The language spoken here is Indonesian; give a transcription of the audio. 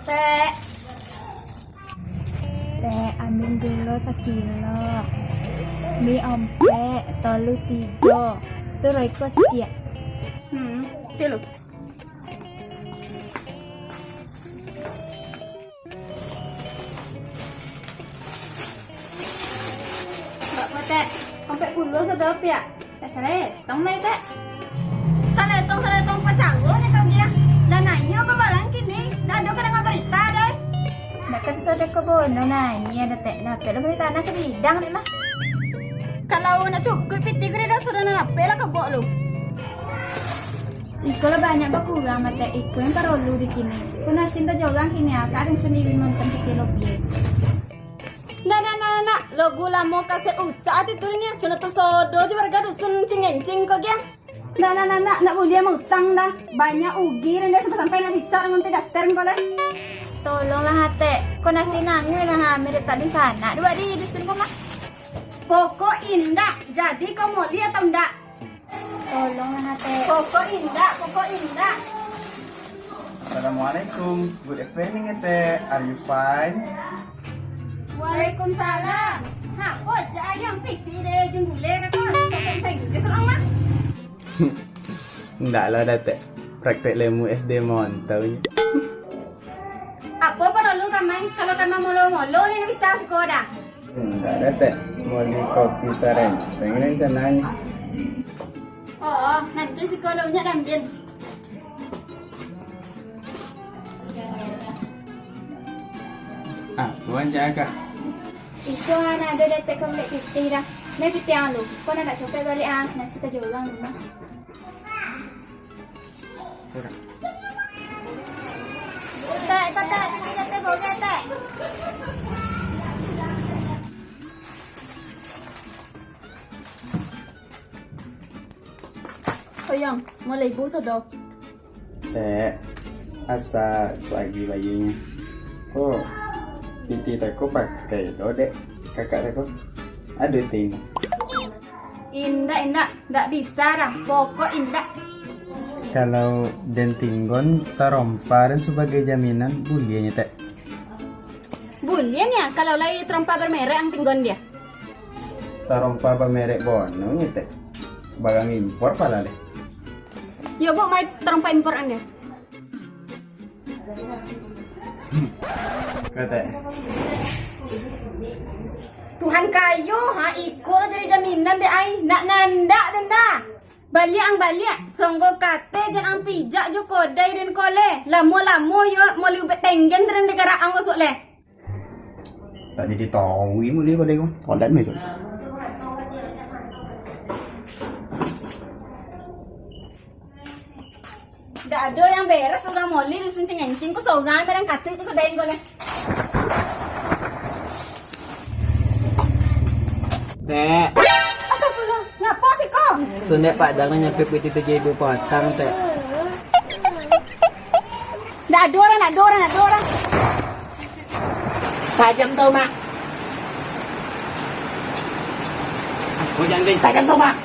Teh. Teh, ambil dulu sekilo. Mie ompek, telur 3. Terus kocek. Tilu. Mbak Teh, sampai puluh sedap ya. Sale, tong nay Teh. Sale tong pacanggonya kau dia. Dan ayo kau balang kini. Dado ka dengan berita deh. Nak kan sudah kebun, nah iya ada teh. Dapat lo berita nasi bidang deh mah. Kalau nak cukup piti kau dah sudah nak pela kau bawa lu. Iko lah banyak berkurang mata iko yang perlu di kini. Kuna cinta jogang kini akar yang sendiri nonton sekilo biar. Nah, lo gula mau kasih usaha itu ni. Cuma tu sodo je warga dusun cing kau dia. Nak boleh mau utang dah. Banyak ugi dan dia sampai nak bisa dengan tidak stern kau lah. Tolonglah hati. Kau nasi nangis lah mirip tak di sana. Dua di dusun kau mah. Pokok indah. Jadi kau mau lihat atau enggak? Tolonglah hati. Pokok indah. Assalamualaikum. Good evening, Teh. Are you fine? Waalaikumsalam. Nah, kok ayam pici deh jembule kakak. Saya keserang mah. Enggak lah, Teh. Praktek lemu SD montaunya. Apa perlu kamu? Kalau kamu molo ni bisa sekolah. Enggak ada, Teh. Mau di kopi saran. Pengen rencananya. Oh, nanti sekolahnya ambil. Tuan jaga. Iko anak ada detek kau boleh piti dah. Nih piti yang lu. Kau nak coba balik nasi tak jogang rumah. Teh, kita boleh teh. Yang mulai busuk dah. Teh, asa swagi bayinya. Oh, piti tako pakai dodek. Kakak tako. Aduh, ting. Indah, tak bisa dah. Pokok indah. Kalau dentinggon tarompa dan sebagai jaminan bulianya, Teh. Bulian ya, kalau lagi trompa bermerek ang tinggon dia. Tarompa pamerek bono nya, Teh. Barang impor pala deh. Yo bu, mai trompa impor anda. Kata. Tuhan kayu, iko lah jadi jaminan deh ai. Nak nanda denda. Balik, songgo kate jangan pijak jo kodai dan kole. Lamo yo mau liu betenggen dan negara ang masuk leh. Tak jadi tahu ini mulai pada kau. Kolat ni tu. Dah ada yang beres sogang moli dusun cing ku sogang merang kate itu kodai kole. Teh, Astagfirullah, ngapa sih kau? Sunda Padang na nyampe piti 7,000 potang, Teh. Dah ada orang. Tajam tau, Mak. Aku jangan tajam tau, Mak.